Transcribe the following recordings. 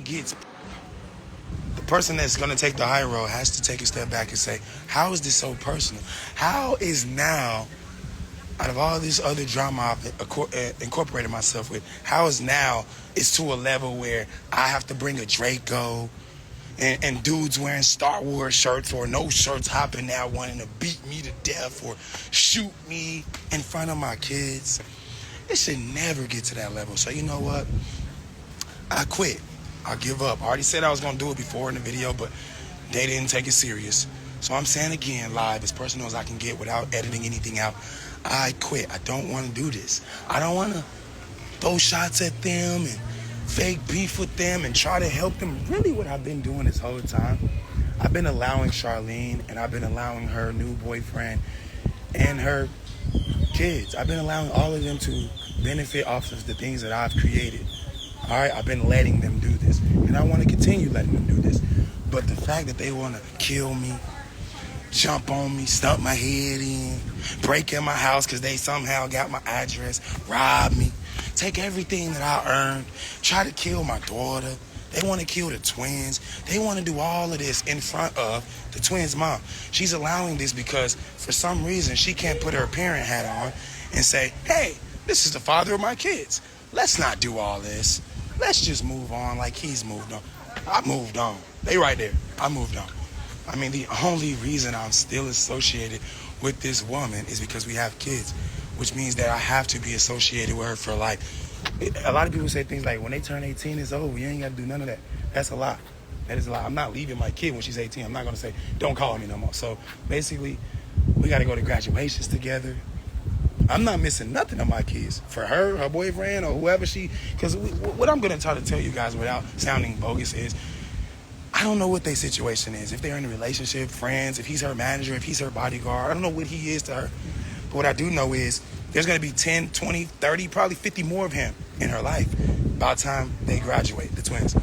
gets, the person that's going to take the high road has to take a step back and say, how is this so personal? How is now, out of all this other drama I've incorporated myself with, how is now it's to a level where I have to bring a Draco and dudes wearing Star Wars shirts or no shirts hopping out wanting to beat me to death or shoot me in front of my kids. It should never get to that level. So you know what? I quit. I give up. I already said I was going to do it before in the video, but they didn't take it serious. So I'm saying again, live, as personal as I can get without editing anything out, I quit. I don't want to do this. I don't want to throw shots at them and fake beef with them and try to help them. Really what I've been doing this whole time, I've been allowing Charlene and I've been allowing her new boyfriend and her kids. I've been allowing all of them to benefit off of the things that I've created. All right, I've been letting them do this, and I want to continue letting them do this. But the fact that they want to kill me, jump on me, stump my head in, break in my house because they somehow got my address, rob me, take everything that I earned, try to kill my daughter. They want to kill the twins. They want to do all of this in front of the twins' mom. She's allowing this because for some reason she can't put her parent hat on and say, hey, this is the father of my kids. Let's not do all this. Let's just move on like he's moved on. I moved on. They right there. I moved on. I mean, the only reason I'm still associated with this woman is because we have kids, which means that I have to be associated with her for life. A lot of people say things like, when they turn 18, it's over. You ain't got to do none of that. That's a lie. That is a lie. I'm not leaving my kid when she's 18. I'm not going to say, don't call me no more. So basically, we got to go to graduations together. I'm not missing nothing of my kids. For her, her boyfriend, or whoever because what I'm going to try to tell you guys without sounding bogus is, I don't know what their situation is. If they're in a relationship, friends, if he's her manager, if he's her bodyguard, I don't know what he is to her. But what I do know is there's going to be 10, 20, 30, probably 50 more of him in her life by the time they graduate, the twins.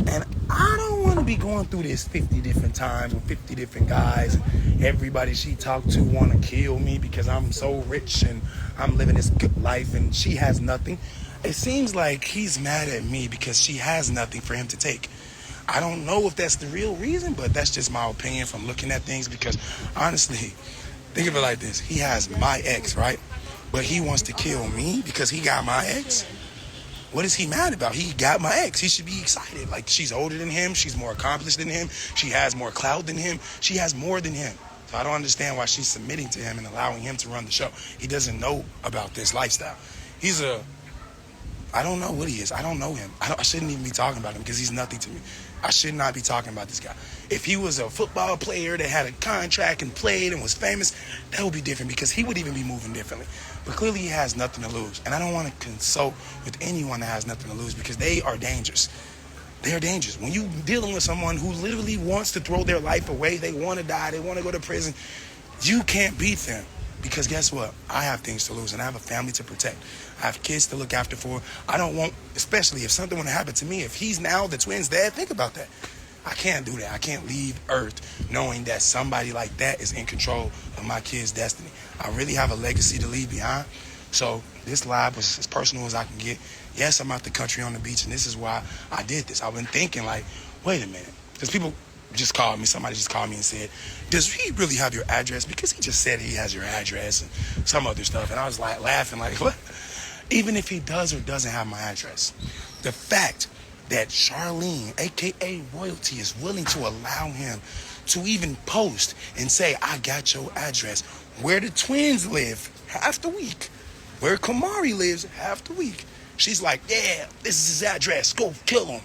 And I don't want to be going through this 50 different times with 50 different guys. Everybody she talked to want to kill me because I'm so rich and I'm living this good life and she has nothing. It seems like he's mad at me because she has nothing for him to take. I don't know if that's the real reason, but that's just my opinion from looking at things because honestly, think of it like this. He has my ex, right? But he wants to kill me because he got my ex? What is he mad about? He got my ex. He should be excited. Like, she's older than him. She's more accomplished than him. She has more clout than him. She has more than him. So I don't understand why she's submitting to him and allowing him to run the show. He doesn't know about this lifestyle. I don't know what he is. I don't know him. I shouldn't even be talking about him because he's nothing to me. I should not be talking about this guy. If he was a football player that had a contract and played and was famous, that would be different because he would even be moving differently. But clearly he has nothing to lose. And I don't want to consult with anyone that has nothing to lose because they are dangerous. They are dangerous. When you're dealing with someone who literally wants to throw their life away, they want to die, they want to go to prison, you can't beat them. Because guess what? I have things to lose and I have a family to protect. I have kids to look after for. I don't want, especially if something would happen to me, if he's now the twins' dad, think about that. I can't do that. I can't leave Earth knowing that somebody like that is in control of my kid's destiny. I really have a legacy to leave behind. So this live was as personal as I can get. Yes, I'm out the country on the beach, and this is why I did this. I've been thinking like, wait a minute. Because people just called me. Somebody just called me and said, does he really have your address? Because he just said he has your address and some other stuff. And I was like laughing like, what? Even if he does or doesn't have my address, the fact that Charlene, a.k.a. Royalty, is willing to allow him to even post and say, I got your address, where the twins live half the week, where Kamari lives half the week. She's like, yeah, this is his address. Go kill him.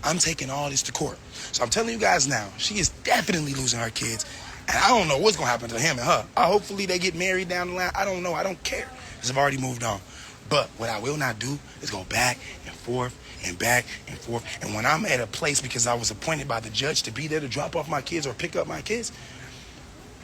I'm taking all this to court. So I'm telling you guys now, she is definitely losing her kids. And I don't know what's going to happen to him and her. Hopefully they get married down the line. I don't know. I don't care because I've already moved on. But what I will not do is go back and forth and back and forth. And when I'm at a place because I was appointed by the judge to be there to drop off my kids or pick up my kids,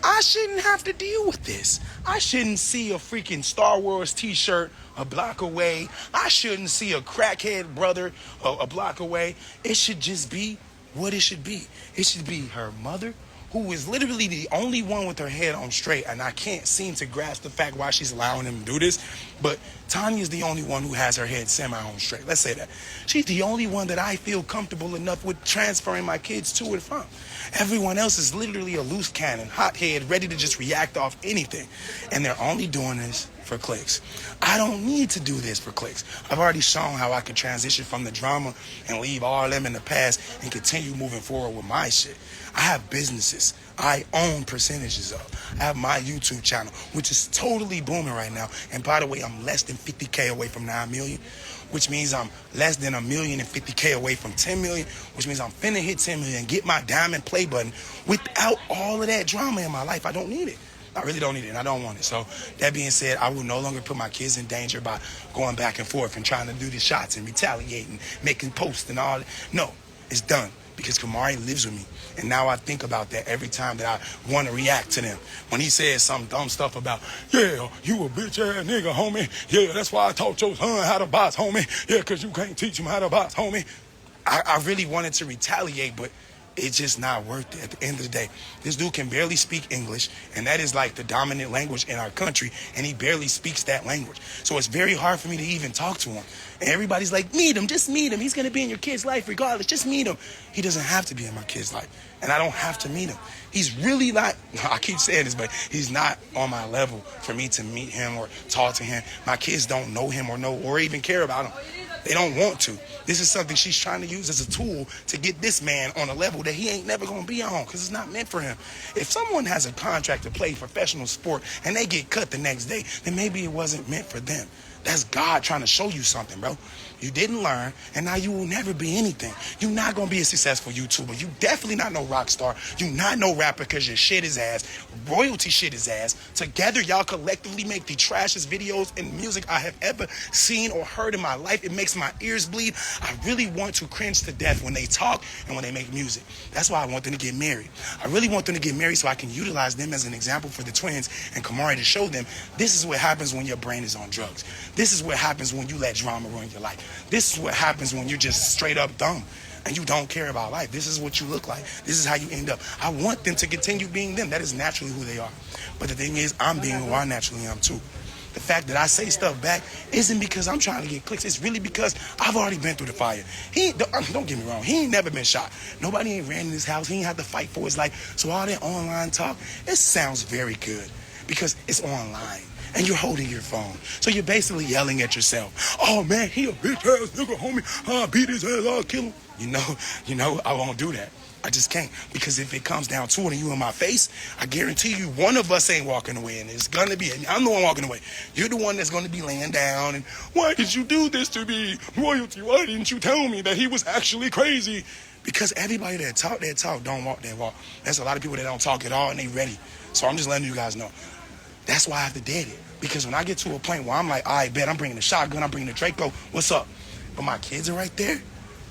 I shouldn't have to deal with this. I shouldn't see a freaking Star Wars t-shirt a block away. I shouldn't see a crackhead brother a block away. It should just be what it should be. It should be her mother who is literally the only one with her head on straight, and I can't seem to grasp the fact why she's allowing him to do this, but Tanya is the only one who has her head semi-on straight. Let's say that. She's the only one that I feel comfortable enough with transferring my kids to and from. Everyone else is literally a loose cannon, hothead, ready to just react off anything. And they're only doing this for clicks. I don't need to do this for clicks. I've already shown how I could transition from the drama and leave all them in the past and continue moving forward with my shit. I have businesses I own percentages of. I have my YouTube channel, which is totally booming right now. And by the way, I'm less than 50K away from 9 million, which means I'm less than 1,050,000 away from 10 million, which means I'm finna hit 10 million and get my diamond play button without all of that drama in my life. I don't need it. I really don't need it, and I don't want it. So that being said, I will no longer put my kids in danger by going back and forth and trying to do the shots and retaliating, making posts and all that. No, it's done because Kamari lives with me. And now I think about that every time that I want to react to them. When he says some dumb stuff about, yeah, you a bitch ass nigga, homie. Yeah, that's why I taught your son how to box, homie. Yeah, because you can't teach him how to box, homie. I really wanted to retaliate, but it's just not worth it at the end of the day. This dude can barely speak English, and that is like the dominant language in our country, and he barely speaks that language. So it's very hard for me to even talk to him. And everybody's like, meet him, just meet him. He's going to be in your kid's life regardless. Just meet him. He doesn't have to be in my kid's life, and I don't have to meet him. He's really not, I keep saying this, but he's not on my level for me to meet him or talk to him. My kids don't know him or even care about him. They don't want to. This is something she's trying to use as a tool to get this man on a level that he ain't never going to be on because it's not meant for him. If someone has a contract to play professional sport and they get cut the next day, then maybe it wasn't meant for them. That's God trying to show you something, bro. You didn't learn, and now you will never be anything. You're not going to be a successful YouTuber. You definitely not no rock star. You not no rapper because your shit is ass. Royalty shit is ass. Together, y'all collectively make the trashiest videos and music I have ever seen or heard in my life. It makes my ears bleed. I really want to cringe to death when they talk and when they make music. That's why I want them to get married. I really want them to get married so I can utilize them as an example for the twins and Kamari to show them this is what happens when your brain is on drugs. This is what happens when you let drama ruin your life. This is what happens when you're just straight up dumb and you don't care about life. This is what you look like. This is how you end up. I want them to continue being them. That is naturally who they are. But the thing is, I'm being who I naturally am too. The fact that I say stuff back isn't because I'm trying to get clicks. It's really because I've already been through the fire. Don't get me wrong. He ain't never been shot. Nobody ain't ran in his house. He ain't had to fight for his life. So all that online talk, it sounds very good because it's online. And you're holding your phone. So you're basically yelling at yourself. Oh man, he a bitch ass nigga, homie. I'll beat his ass, I'll kill him. You know, I won't do that. I just can't. Because if it comes down to it and you in my face, I guarantee you one of us ain't walking away. And it's gonna be, I'm the one walking away. You're the one that's gonna be laying down and why did you do this to me? Royalty, why didn't you tell me that he was actually crazy? Because everybody that talk don't walk that walk. There's a lot of people that don't talk at all and they ready. So I'm just letting you guys know. That's why I have to dead it. Because when I get to a point where I'm like, all right, bet I'm bringing the shotgun, I'm bringing the Draco, what's up? But my kids are right there.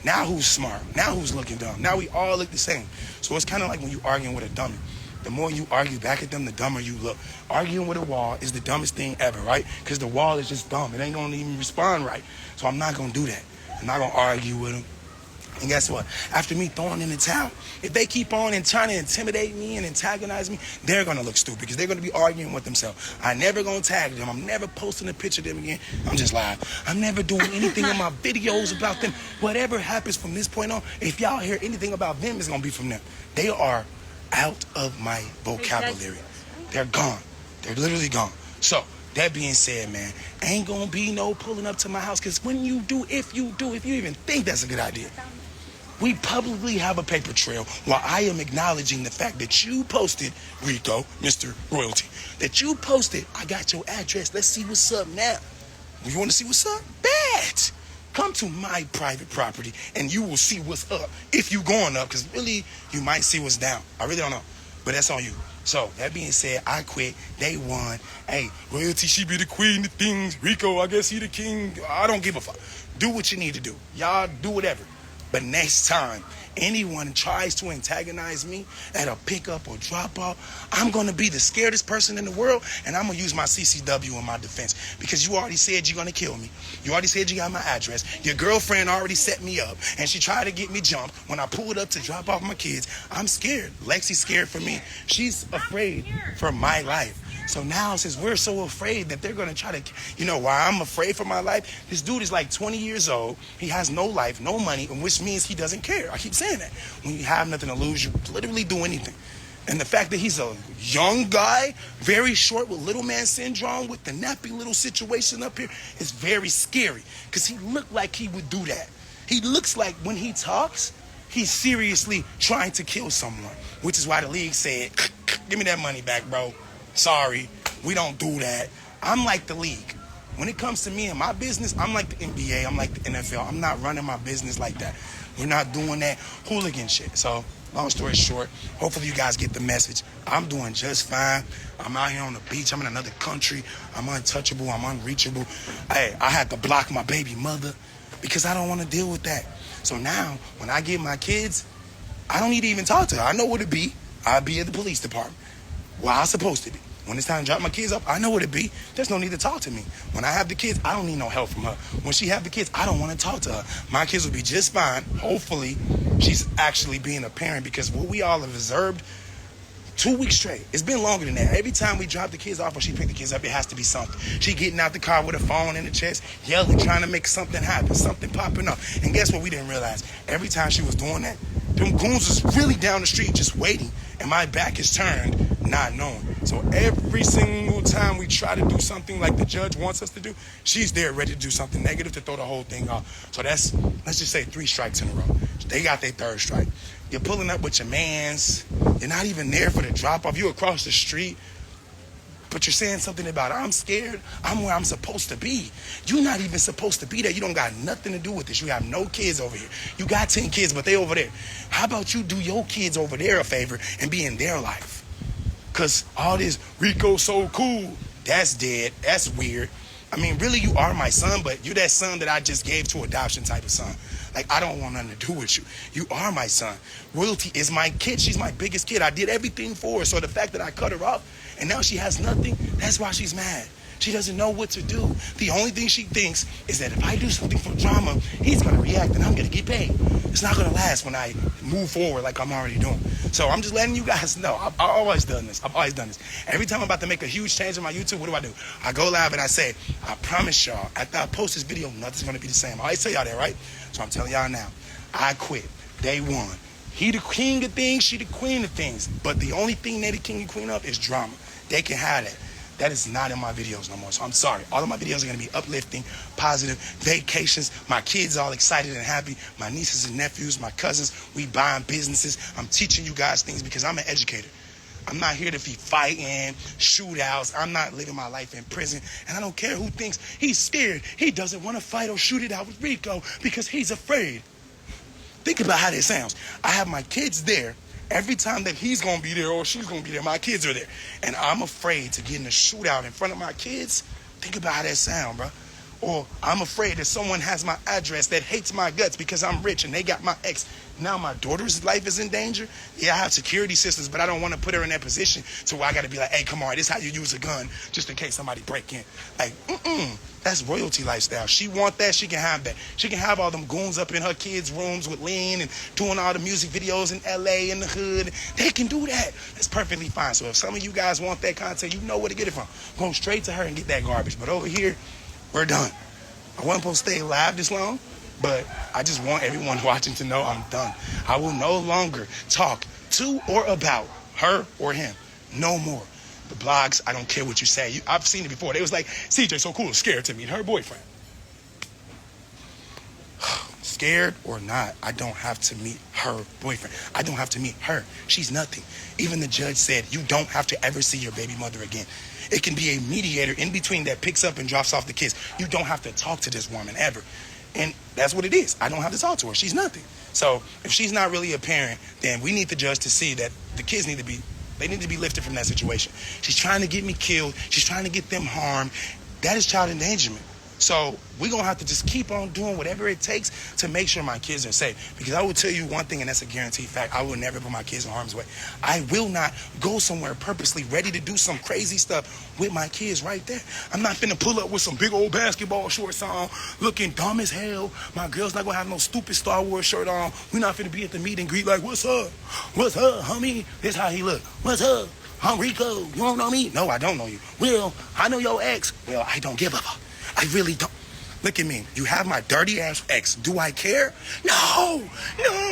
Now who's smart? Now who's looking dumb? Now we all look the same. So it's kind of like when you arguing with a dummy. The more you argue back at them, the dumber you look. Arguing with a wall is the dumbest thing ever, right? Because the wall is just dumb. It ain't going to even respond right. So I'm not going to do that. I'm not going to argue with them. And guess what? After me throwing in the towel, if they keep on and trying to intimidate me and antagonize me, they're going to look stupid because they're going to be arguing with themselves. I'm never going to tag them. I'm never posting a picture of them again. I'm just live. I'm never doing anything in my videos about them. Whatever happens from this point on, if y'all hear anything about them, it's going to be from them. They are out of my vocabulary. They're gone. They're literally gone. So, that being said, man, ain't going to be no pulling up to my house because when you do, if you even think that's a good idea, we publicly have a paper trail while I am acknowledging the fact that you posted, Rico, Mr. Royalty, that you posted, I got your address, let's see what's up now. You want to see what's up? Bet! Come to my private property and you will see what's up if you going up because really you might see what's down. I really don't know, but that's on you. So, that being said, I quit. They won. Hey, Royalty, she be the queen of things. Rico, I guess he the king. I don't give a fuck. Do what you need to do. Y'all do whatever. But next time, anyone tries to antagonize me at a pickup or drop off, I'm going to be the scaredest person in the world, and I'm going to use my CCW in my defense, because you already said you're going to kill me. You already said you got my address. Your girlfriend already set me up, and she tried to get me jumped when I pulled up to drop off my kids. I'm scared. Lexi's scared for me. She's afraid for my life. So now, since we're so afraid that they're going to try to, you know, why I'm afraid for my life, this dude is like 20 years old. He has no life, no money, and which means he doesn't care. I keep saying that. When you have nothing to lose, you literally do anything. And the fact that he's a young guy, very short with little man syndrome, with the nappy little situation up here, is very scary, because he looked like he would do that. He looks like when he talks, he's seriously trying to kill someone, which is why the league said, give me that money back, bro. Sorry, we don't do that. I'm like the league. When it comes to me and my business, I'm like the NBA, I'm like the NFL. I'm not running my business like that. We're not doing that hooligan shit. So, long story short, hopefully you guys get the message. I'm doing just fine. I'm out here on the beach. I'm in another country. I'm untouchable. I'm unreachable. Hey, I had to block my baby mother because I don't want to deal with that. So now, when I get my kids, I don't need to even talk to her. I know what it be. I'll be at the police department. Well, I'm supposed to be. When it's time to drop my kids up, I know what it be. There's no need to talk to me. When I have the kids, I don't need no help from her. When she have the kids, I don't want to talk to her. My kids will be just fine. Hopefully, she's actually being a parent, because what we all have observed, 2 weeks straight. It's been longer than that. Every time we drop the kids off or she pick the kids up, it has to be something. She getting out the car with a phone in the chest, yelling, trying to make something happen, something popping up. And guess what we didn't realize? Every time she was doing that, them goons was really down the street just waiting, and my back is turned, not knowing. So every single time we try to do something like the judge wants us to do, she's there ready to do something negative to throw the whole thing off. So that's, let's just say 3 strikes in a row. They got their 3rd strike. You're pulling up with your mans. You're not even there for the drop-off. You across the street. But you're saying something about, I'm scared, I'm where I'm supposed to be. You're not even supposed to be there. You don't got nothing to do with this. You have no kids over here. You got 10 kids, but they over there. How about you do your kids over there a favor and be in their life? Because all this Rico so cool, that's dead. That's weird. I mean, really, you are my son, but you're that son that I just gave to adoption type of son. Like, I don't want nothing to do with you. You are my son. Royalty is my kid. She's my biggest kid. I did everything for her. So the fact that I cut her off and now she has nothing, that's why she's mad. She doesn't know what to do. The only thing she thinks is that if I do something for drama, he's going to react and I'm going to get paid. It's not going to last when I move forward like I'm already doing. So I'm just letting you guys know. I've always done this. Every time I'm about to make a huge change in my YouTube, what do? I go live and I say, I promise y'all, after I post this video, nothing's going to be the same. I always tell y'all that, right? So I'm telling y'all now, I quit day one. He the king of things, she the queen of things. But the only thing they the king and queen of is drama. They can have that. That is not in my videos no more. So I'm sorry. All of my videos are going to be uplifting, positive, vacations. My kids all excited and happy. My nieces and nephews, my cousins, we buying businesses. I'm teaching you guys things because I'm an educator. I'm not here to be fighting, shootouts. I'm not living my life in prison. And I don't care who thinks he's scared. He doesn't want to fight or shoot it out with Rico because he's afraid. Think about how that sounds. I have my kids there. Every time that he's going to be there or she's going to be there, my kids are there. And I'm afraid to get in a shootout in front of my kids. Think about how that sound, bro. Or I'm afraid that someone has my address that hates my guts because I'm rich and they got my ex. Now my daughter's life is in danger. Yeah, I have security systems, but I don't want to put her in that position to where I got to be like, hey, come on, this is how you use a gun just in case somebody break in. Like, that's royalty lifestyle. She want that, she can have that. She can have all them goons up in her kids' rooms with Lean and doing all the music videos in LA in the hood. They can do that. That's perfectly fine. So if some of you guys want that content, you know where to get it from. Go straight to her and get that garbage. But over here, we're done. I wasn't supposed to stay live this long, but I just want everyone watching to know I'm done. I will no longer talk to or about her or him. No more. The blogs, I don't care what you say. I've seen it before. They was like, CJ so cool, scared to meet her boyfriend. Scared or not, I don't have to meet her boyfriend. I don't have to meet her. She's nothing. Even the judge said, you don't have to ever see your baby mother again. It can be a mediator in between that picks up and drops off the kids. You don't have to talk to this woman ever. And that's what it is. I don't have to talk to her. She's nothing. So if she's not really a parent, then we need the judge to see that the kids need to be lifted from that situation. She's trying to get me killed. She's trying to get them harmed. That is child endangerment. So we're going to have to just keep on doing whatever it takes to make sure my kids are safe. Because I will tell you one thing, and that's a guaranteed fact. I will never put my kids in harm's way. I will not go somewhere purposely ready to do some crazy stuff with my kids right there. I'm not finna pull up with some big old basketball shorts on, looking dumb as hell. My girl's not going to have no stupid Star Wars shirt on. We're not finna be at the meet and greet like, what's up? What's up, homie? This how he look. What's up? I'm Rico. You don't know me? No, I don't know you. Well, I know your ex. Well, I don't give a fuck. I really don't. Look at me. You have my dirty ass ex. Do I care? No,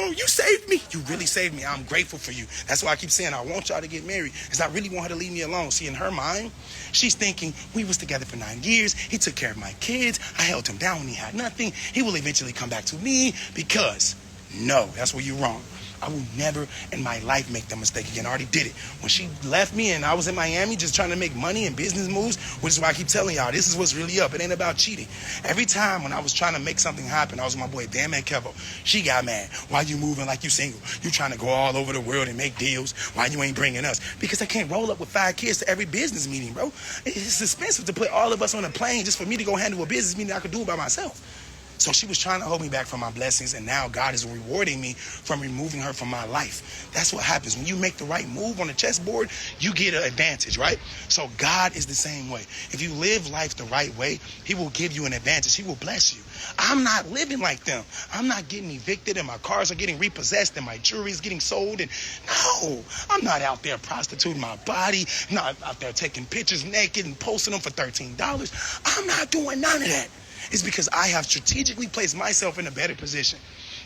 you saved me. You really saved me. I'm grateful for you. That's why I keep saying I want y'all to get married, because I really want her to leave me alone. See, in her mind, she's thinking, we was together for 9 years. He took care of my kids. I held him down when he had nothing. He will eventually come back to me because, no, that's where you're wrong. I will never in my life make that mistake again. I already did it. When she left me and I was in Miami just trying to make money and business moves, which is why I keep telling y'all, this is what's really up. It ain't about cheating. Every time when I was trying to make something happen, I was with my boy Bam and Kevo. She got mad. Why you moving like you single? You trying to go all over the world and make deals. Why you ain't bringing us? Because I can't roll up with 5 kids to every business meeting, bro. It's expensive to put all of us on a plane just for me to go handle a business meeting I could do it by myself. So she was trying to hold me back from my blessings, and now God is rewarding me from removing her from my life. That's what happens. When you make the right move on the chessboard, you get an advantage, right? So God is the same way. If you live life the right way, he will give you an advantage. He will bless you. I'm not living like them. I'm not getting evicted, and my cars are getting repossessed, and my jewelry is getting sold. And no, I'm not out there prostituting my body, not out there taking pictures naked and posting them for $13. I'm not doing none of that. It's because I have strategically placed myself in a better position.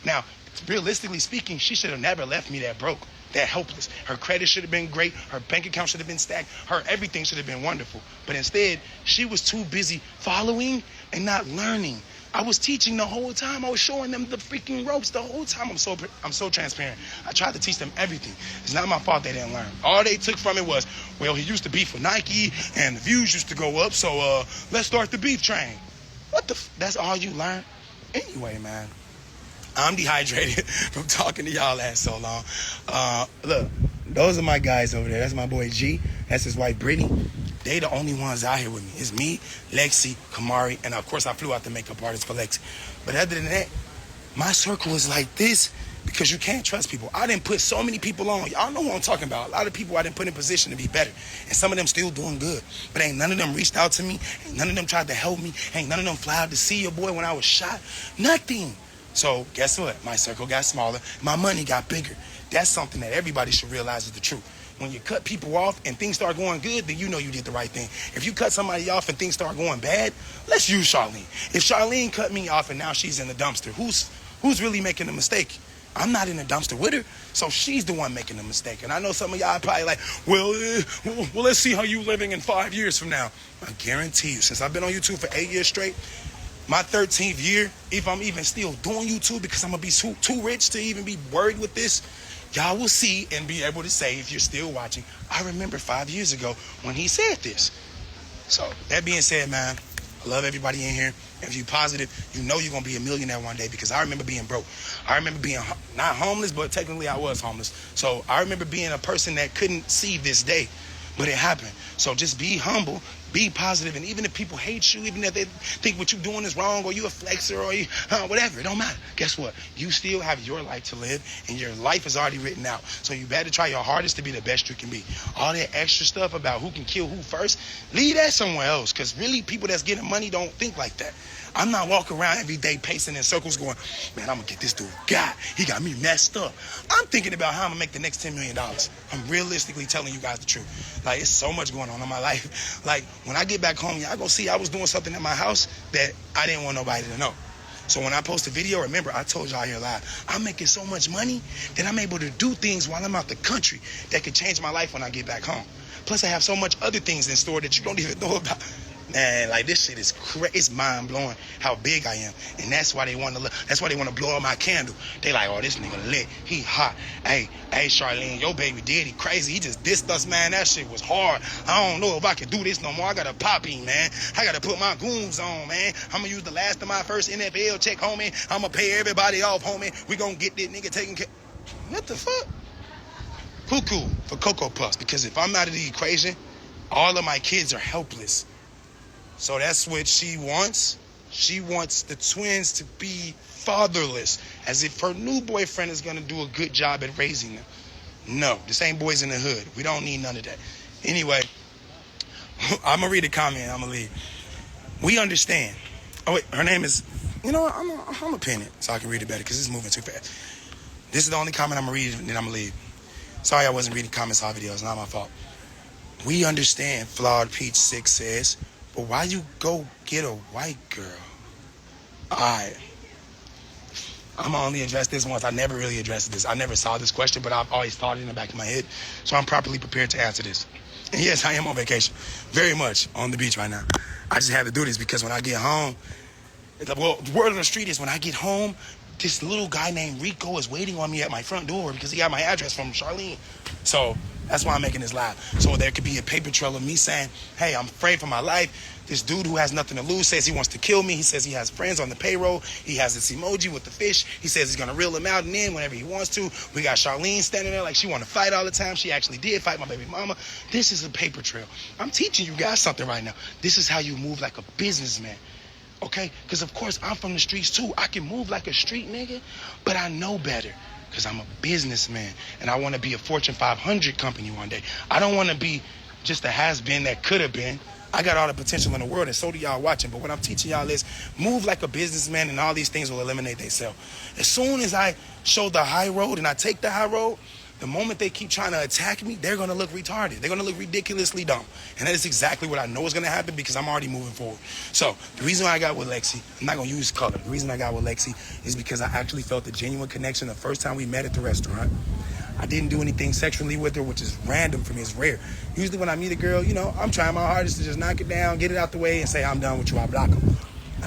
Now, realistically speaking, she should have never left me that broke, that helpless. Her credit should have been great. Her bank account should have been stacked. Her everything should have been wonderful. But instead, she was too busy following and not learning. I was teaching the whole time. I was showing them the freaking ropes the whole time. I'm so transparent. I tried to teach them everything. It's not my fault they didn't learn. All they took from it was, well, he used to beef for Nike and the views used to go up, so let's start the beef train. What the that's all you learn? Anyway, man, I'm dehydrated from talking to y'all ass so long. Look, those are my guys over there. That's my boy G. That's his wife Brittany. They the only ones out here with me. It's me, Lexi, Kamari, and of course I flew out the makeup artist for Lexi. But other than that, my circle is like this because you can't trust people. I didn't put so many people on. Y'all know what I'm talking about. A lot of people I didn't put in position to be better. And some of them still doing good. But ain't none of them reached out to me. Ain't none of them tried to help me. Ain't none of them fly out to see your boy when I was shot. Nothing. So guess what? My circle got smaller. My money got bigger. That's something that everybody should realize is the truth. When you cut people off and things start going good, then you know you did the right thing. If you cut somebody off and things start going bad, let's use Charlene. If Charlene cut me off and now she's in the dumpster, who's really making the mistake? I'm not in the dumpster with her, so she's the one making the mistake. And I know some of y'all probably like, well, let's see how you living in 5 years from now. I guarantee you, since I've been on YouTube for 8 years straight, my 13th year, if I'm even still doing YouTube because I'm going to be too rich to even be worried with this, y'all will see and be able to say, if you're still watching, I remember 5 years ago when he said this. So that being said, man, I love everybody in here. If you're positive, you know you're going to be a millionaire one day, because I remember being broke. I remember being not homeless, but technically I was homeless. So I remember being a person that couldn't see this day, but it happened. So just be humble, be positive, and even if people hate you, even if they think what you're doing is wrong, or you a flexer, or you whatever, it don't matter. Guess what? You still have your life to live, and your life is already written out. So you better try your hardest to be the best you can be. All that extra stuff about who can kill who first, leave that somewhere else, because really people that's getting money don't think like that. I'm not walking around every day pacing in circles going, man, I'm going to get this dude. God, he got me messed up. I'm thinking about how I'm going to make the next $10 million. I'm realistically telling you guys the truth. Like, it's so much going on in my life. Like, when I get back home, y'all going to see I was doing something at my house that I didn't want nobody to know. So when I post a video, remember, I told y'all here live, I'm making so much money that I'm able to do things while I'm out the country that could change my life when I get back home. Plus, I have so much other things in store that you don't even know about. Man, like, this shit is crazy. It's mind-blowing how big I am. And that's why they want to blow up my candle. They like, oh, this nigga lit. He hot. Hey, Charlene, your baby daddy crazy. He just dissed us, man. That shit was hard. I don't know if I can do this no more. I got to pop him, man. I got to put my goons on, man. I'm going to use the last of my first NFL check, homie. I'm going to pay everybody off, homie. We going to get this nigga taken care. What the fuck? Cuckoo for Cocoa Puffs. Because if I'm out of the equation, all of my kids are helpless. So that's what she wants. She wants the twins to be fatherless, as if her new boyfriend is going to do a good job at raising them. No, this ain't Boys in the Hood. We don't need none of that. Anyway, I'm going to read a comment. I'm going to leave. We understand. Oh, wait, her name is, you know what? I'm going to pin it so I can read it better because it's moving too fast. This is the only comment I'm going to read and then I'm going to leave. Sorry I wasn't reading comments on videos. Not my fault. We understand, Flawed Peach 6 says, but why you go get a white girl? Alright. I'm gonna only address this once. I never really addressed this. I never saw this question, but I've always thought it in the back of my head. So I'm properly prepared to answer this. And yes, I am on vacation. Very much on the beach right now. I just had to do this because when I get home, well, the word on the street is when I get home, this little guy named Rico is waiting on me at my front door because he got my address from Charlene. So that's why I'm making this live. So there could be a paper trail of me saying, hey, I'm afraid for my life. This dude who has nothing to lose says he wants to kill me. He says he has friends on the payroll. He has this emoji with the fish. He says he's going to reel him out and in whenever he wants to. We got Charlene standing there like she want to fight all the time. She actually did fight my baby mama. This is a paper trail. I'm teaching you guys something right now. This is how you move like a businessman. Okay? Because, of course, I'm from the streets, too. I can move like a street nigga, but I know better because I'm a businessman, and I want to be a Fortune 500 company one day. I don't want to be just a has-been that could have been. I got all the potential in the world, and so do y'all watching. But what I'm teaching y'all is move like a businessman, and all these things will eliminate themselves. As soon as I show the high road and I take the high road, the moment they keep trying to attack me, they're going to look retarded. They're going to look ridiculously dumb. And that is exactly what I know is going to happen because I'm already moving forward. So the reason I got with Lexi, I'm not going to use color. The reason I got with Lexi is because I actually felt a genuine connection the first time we met at the restaurant. I didn't do anything sexually with her, which is random for me. It's rare. Usually when I meet a girl, you know, I'm trying my hardest to just knock it down, get it out the way, and say, I'm done with you. I block her.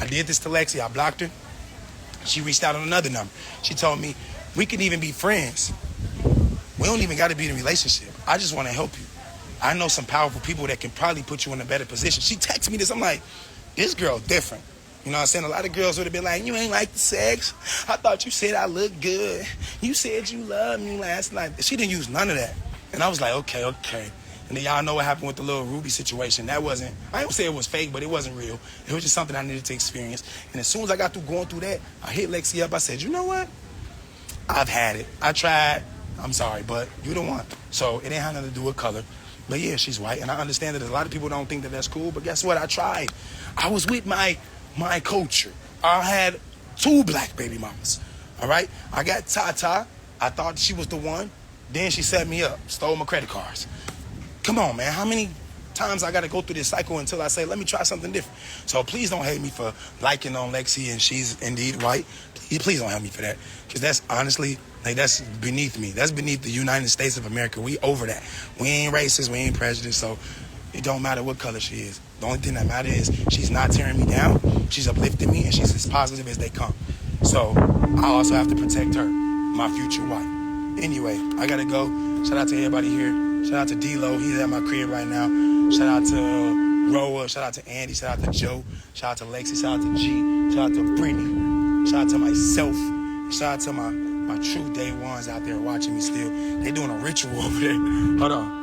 I did this to Lexi. I blocked her. She reached out on another number. She told me, we can even be friends. We don't even got to be in a relationship. I just want to help you. I know some powerful people that can probably put you in a better position. She texted me this. I'm like, this girl different. You know what I'm saying? A lot of girls would have been like, you ain't like the sex. I thought you said I look good. You said you loved me last night. She didn't use none of that. And I was like, okay. And then y'all know what happened with the little Ruby situation. That wasn't, I don't say it was fake, but it wasn't real. It was just something I needed to experience. And as soon as I got through going through that, I hit Lexi up. I said, you know what? I've had it. I tried. I'm sorry, but you the one. So it ain't had nothing to do with color. But yeah, she's white. And I understand that a lot of people don't think that that's cool. But guess what? I tried. I was with my culture. I had 2 black baby mamas. All right? I got Tata. I thought she was the one. Then she set me up. Stole my credit cards. Come on, man. How many times I got to go through this cycle until I say, let me try something different? So please don't hate me for liking on Lexi and she's indeed white. Please don't hate me for that. Because that's honestly, like, that's beneath me. That's beneath the United States of America. We over that. We ain't racist. We ain't prejudiced. So it don't matter what color she is. The only thing that matters is she's not tearing me down. She's uplifting me, and she's as positive as they come. So I also have to protect her, my future wife. Anyway, I got to go. Shout out to everybody here. Shout out to D-Lo. He's at my crib right now. Shout out to Roa. Shout out to Andy. Shout out to Joe. Shout out to Lexi. Shout out to G. Shout out to Brittany. Shout out to myself. Shout out to my true day ones out there watching me still. They doing a ritual over there. Hold on.